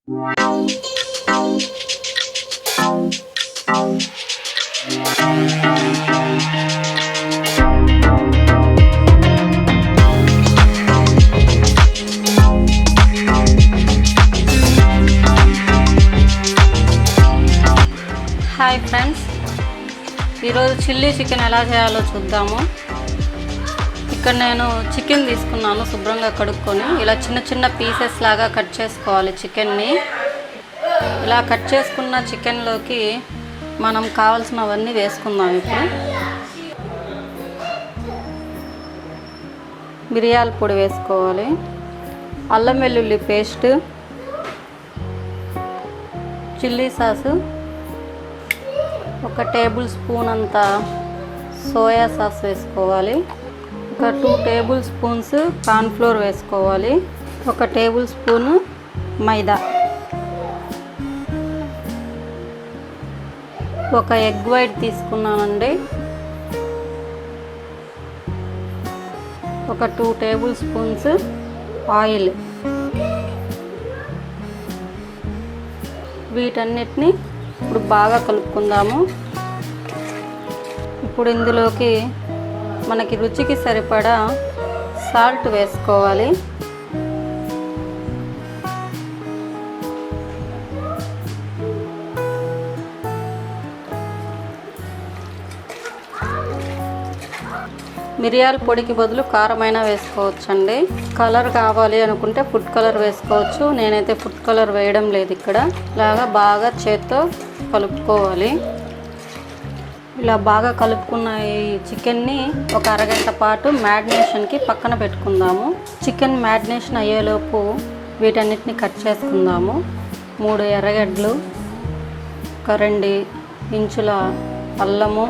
Hi friends, ఈరోజు chilli chicken ఎలా చేయాలో చూద్దాము. ఇక్కడ నేను చికెన్ తీసుకున్నాను, శుభ్రంగా కడుక్కొని ఇలా చిన్న చిన్న పీసెస్ లాగా కట్ చేసుకోవాలి. చికెన్ని ఇలా కట్ చేసుకున్న చికెన్లోకి మనం కావాల్సినవన్నీ వేసుకుందాం. ఇప్పుడు మిరియాల పొడి వేసుకోవాలి, అల్లం వెల్లుల్లి పేస్ట్, చిల్లీ సాసు, ఒక టేబుల్ స్పూన్ అంత సోయా సాస్ వేసుకోవాలి, ఒక 2 టేబుల్ స్పూన్స్ కార్న్ఫ్లోర్ వేసుకోవాలి, ఒక టేబుల్ స్పూను మైదా, ఒక ఎగ్ వైట్ తీసుకున్నానండి, ఒక 2 టేబుల్ స్పూన్స్ ఆయిల్. వీటన్నిటిని ఇప్పుడు బాగా కలుపుకుందాము. ఇప్పుడు ఇందులోకి మనకి రుచికి సరిపడా సాల్ట్ వేసుకోవాలి. మిరియాల పొడికి బదులు కారమైనా వేసుకోవచ్చండి. కలర్ కావాలి అనుకుంటే ఫుడ్ కలర్ వేసుకోవచ్చు. నేనైతే ఫుడ్ కలర్ వేయడం లేదు. ఇక్కడ ఇలాగా బాగా చేత్తో కలుపుకోవాలి. ఇలా బాగా కలుపుకున్న ఈ చికెన్ని ఒక అరగంట పాటు మ్యారినేషన్కి పక్కన పెట్టుకుందాము. చికెన్ మ్యారినేషన్ అయ్యేలోపు వీటన్నిటిని కట్ చేసుకుందాము. 3 ఎర్రగడ్డలు, ఒక 2 ఇంచుల అల్లము,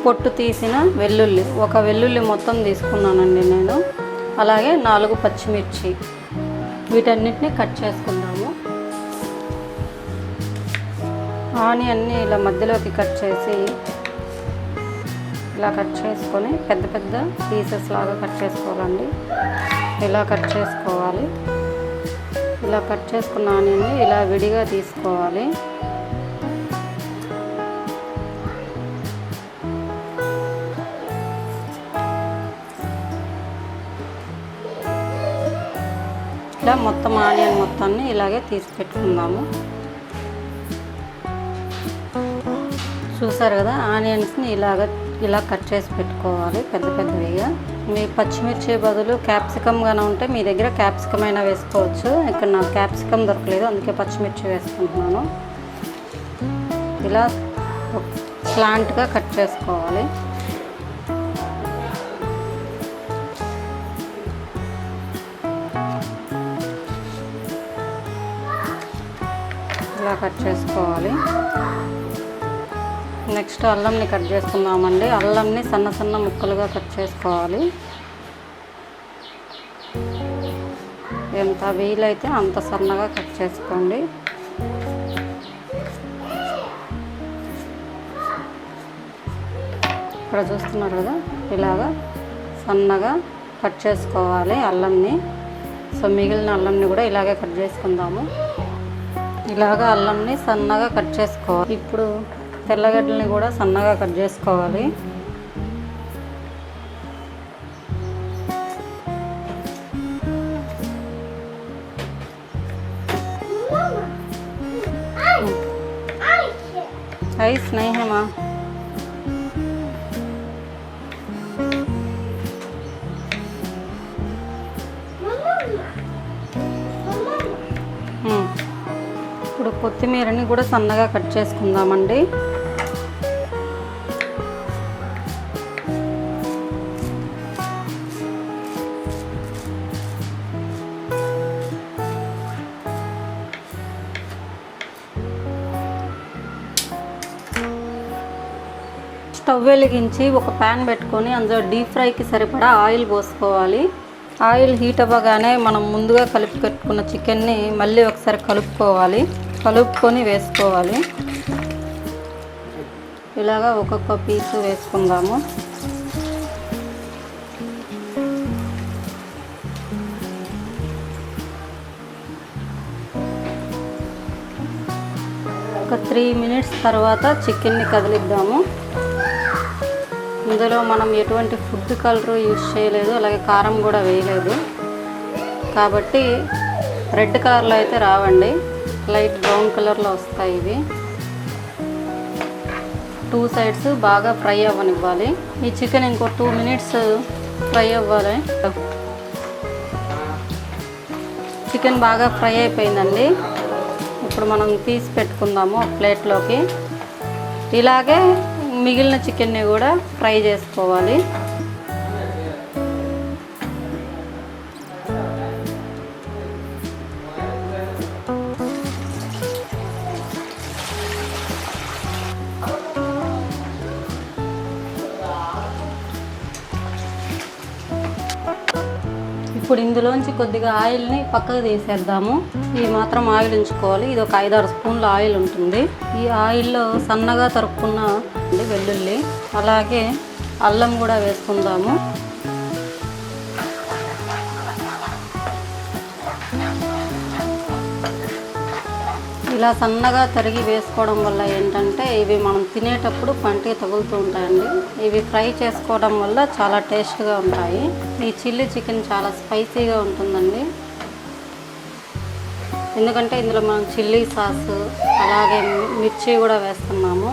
పొట్టు తీసిన వెల్లుల్లి, ఒక వెల్లుల్లి మొత్తం తీసుకున్నానండి నేను, అలాగే 4 పచ్చిమిర్చి. వీటన్నిటిని కట్ చేసుకుందాము. ఆనియన్ని ఇలా మధ్యలోకి కట్ చేసి ఇలా కట్ చేసుకొని పెద్ద పెద్ద పీసెస్ లాగా కట్ చేసుకోవాలండి. ఇలా కట్ చేసుకోవాలి. ఇలా కట్ చేసుకున్న ఆనియన్ని ఇలా విడిగా తీసుకోవాలి. ఇలా మొత్తం ఆనియన్ మొత్తాన్ని ఇలాగే తీసి పెట్టుకుందాము. చూసారు కదా, ఆనియన్స్ని ఇలా కట్ చేసి పెట్టుకోవాలి పెద్ద పెద్దవిగా. మీ పచ్చిమిర్చి బదులు క్యాప్సికమ్ గానే ఉంటే మీ దగ్గర క్యాప్సికమ్ అయినా వేసుకోవచ్చు. ఇక్కడ నాకు క్యాప్సికమ్ దొరకలేదు, అందుకే పచ్చిమిర్చి వేసుకుంటున్నాను. ఇలా స్లాంట్గా కట్ చేసుకోవాలి. ఇలా కట్ చేసుకోవాలి. నెక్స్ట్ అల్లంని కట్ చేసుకుందామండి. అల్లంని సన్న సన్న ముక్కలుగా కట్ చేసుకోవాలి. ఎంత వీలైతే అంత సన్నగా కట్ చేసుకోండి. ఇక్కడ చూస్తున్నారు కదా, ఇలాగా సన్నగా కట్ చేసుకోవాలి అల్లంని. సో మిగిలిన అల్లంని కూడా ఇలాగే కట్ చేసుకుందాము. ఇలాగా అల్లంని సన్నగా కట్ చేసుకోవాలి. ఇప్పుడు తెల్లగడ్డల్ని కూడా సన్నగా కట్ చేసుకోవాలి. ఐస్ नहीं है माँ. ఇప్పుడు కొత్తిమీరని కూడా సన్నగా కట్ చేసుకుందామండి. స్టవ్ వెలిగించి ఒక ప్యాన్ పెట్టుకొని అందులో డీప్ ఫ్రైకి సరిపడా ఆయిల్ పోసుకోవాలి. ఆయిల్ హీట్ అవ్వగానే మనం ముందుగా కలిపి పెట్టుకున్న చికెన్ని మళ్ళీ ఒకసారి కలుపుకొని వేసుకోవాలి. ఇలాగా ఒక్కొక్క పీసు వేసుకుందాము. ఒక 3 మినిట్స్ తర్వాత చికెన్ని కదిలిద్దాము. ఇందులో మనం ఎటువంటి ఫుడ్ కలర్ యూజ్ చేయలేదు, అలాగే కారం కూడా వేయలేదు కాబట్టి రెడ్ కలర్లో అయితే రావండి, లైట్ బ్రౌన్ కలర్లో వస్తాయి ఇవి. 2 సైడ్స్ బాగా ఫ్రై అవ్వనివ్వాలి. ఈ చికెన్ ఇంకో 2 మినిట్స్ ఫ్రై అవ్వాలి. చికెన్ బాగా ఫ్రై అయిపోయిందండి. ఇప్పుడు మనం తీసి పెట్టుకుందాము ఒక ప్లేట్లోకి. ఇలాగే మిగిలిన చికెన్ని కూడా ఫ్రై చేసుకోవాలి. ఇప్పుడు ఇందులోంచి కొద్దిగా ఆయిల్ని పక్కకు తీసేద్దాము. ఈ మాత్రం ఆయిల్ ఉంచుకోవాలి. ఇది ఒక 5-6 స్పూన్ల ఆయిల్ ఉంటుంది. ఈ ఆయిల్లో సన్నగా తరుక్కున్న వెల్లుల్లి, అలాగే అల్లం కూడా వేసుకుందాము. ఇలా సన్నగా తరిగి వేసుకోవడం వల్ల ఏంటంటే ఇవి మనం తినేటప్పుడు పంటికి తగులుతూ ఉంటాయండి. ఇవి ఫ్రై చేసుకోవడం వల్ల చాలా టేస్ట్గా ఉంటాయి. ఈ చిల్లీ చికెన్ చాలా స్పైసీగా ఉంటుందండి, ఎందుకంటే ఇందులో మనం చిల్లీ సాస్ అలాగే మిర్చి కూడా వేస్తున్నాము.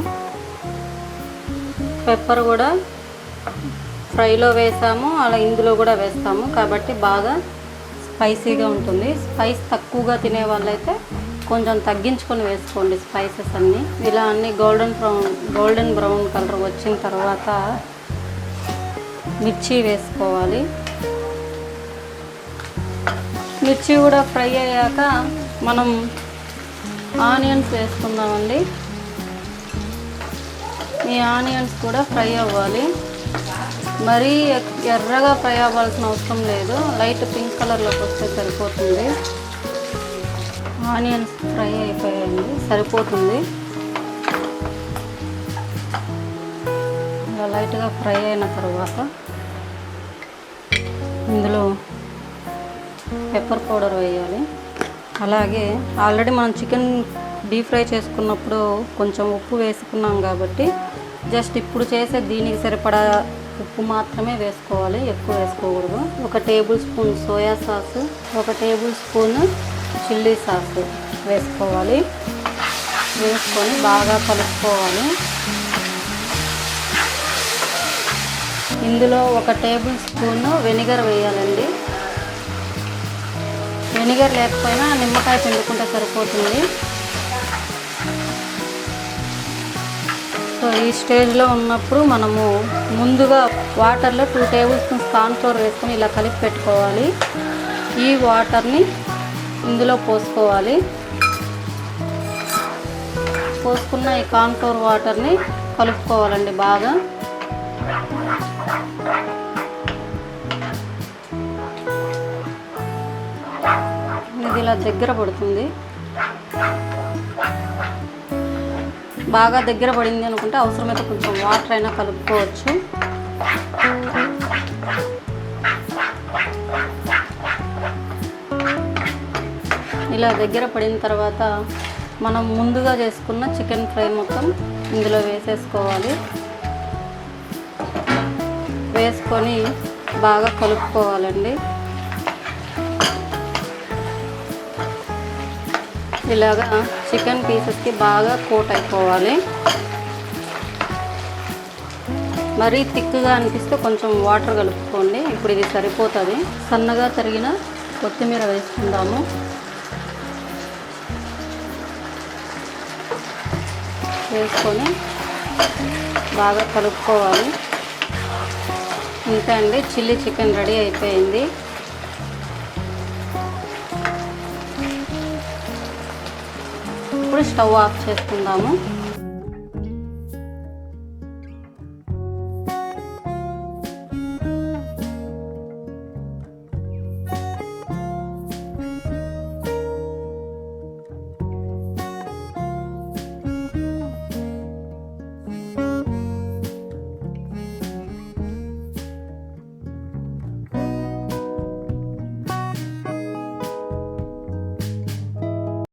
పెప్పర్ కూడా ఫ్రైలో వేసాము, అలా ఇందులో కూడా వేస్తాము కాబట్టి బాగా స్పైసీగా ఉంటుంది. స్పైస్ తక్కువగా తినే వాళ్ళైతే కొంచెం తగ్గించుకొని వేసుకోండి స్పైసెస్ అన్నీ. ఇలా అన్నీ గోల్డెన్ బ్రౌన్ కలర్ వచ్చిన తర్వాత మిర్చి వేసుకోవాలి. మిర్చి కూడా ఫ్రై అయ్యాక మనం ఆనియన్స్ వేసుకుందామండి. ఈ ఆనియన్స్ కూడా ఫ్రై అవ్వాలి. మరీ ఎర్రగా ఫ్రై అవ్వాల్సిన అవసరం లేదు, లైట్ పింక్ కలర్లోకి వస్తే సరిపోతుంది. ఆనియన్స్ ఫ్రై అయిపోయాయండి, సరిపోతుంది. ఇలా లైట్గా ఫ్రై అయిన తర్వాత ఇందులో పెప్పర్ పౌడర్ వేయాలి. అలాగే ఆల్రెడీ మనం చికెన్ డీప్ ఫ్రై చేసుకున్నప్పుడు కొంచెం ఉప్పు వేసుకున్నాం కాబట్టి జస్ట్ ఇప్పుడు చేసే దీనికి సరిపడా ఉప్పు మాత్రమే వేసుకోవాలి, ఎక్కువ వేసుకోకూడదు. 1 table spoon soya sauce, 1 table spoon chilli sauce వేసుకోవాలి. వేసుకొని బాగా కలుపుకోవాలి. ఇందులో 1 టేబుల్ స్పూన్ వెనిగర్ వేయాలండి. వెనిగర్ లేకపోయినా నిమ్మకాయ పిండుకుంటే సరిపోతుంది. సో ఈ స్టేజ్లో ఉన్నప్పుడు మనము ముందుగా వాటర్లో 2 టేబుల్ స్పూన్స్ కార్న్ఫ్లోర్ వేసుకొని ఇలా కలిపి పెట్టుకోవాలి. ఈ వాటర్ని ఇందులో పోసుకోవాలి. పోసుకున్న ఈ కార్న్ఫ్లోర్ వాటర్ని కలుపుకోవాలండి బాగా. ఇది ఇలా దగ్గర పడుతుంది. బాగా దగ్గర పడింది అనుకుంటే అవసరమైతే కొంచెం వాటర్ అయినా కలుపుకోవచ్చు. ఇలా దగ్గర పడిన తర్వాత మనం ముందుగా చేసుకున్న చికెన్ ఫ్రై మొత్తం ఇందులో వేసేసుకోవాలి. వేసుకొని బాగా కలుపుకోవాలండి. ఇలాగా చికెన్ పీసెస్కి బాగా కోట్ అయిపోవాలి. మరీ థిక్గా అనిపిస్తే కొంచెం వాటర్ కలుపుకోండి. ఇప్పుడు ఇది సరిపోతుంది. సన్నగా తరిగిన కొత్తిమీర వేసుకుందాము. వేసుకొని బాగా కలుపుకోవాలి. ఇంతే అండి, చిల్లీ చికెన్ రెడీ అయిపోయింది. ఇప్పుడు స్టవ్ ఆఫ్ చేసుకుందాము.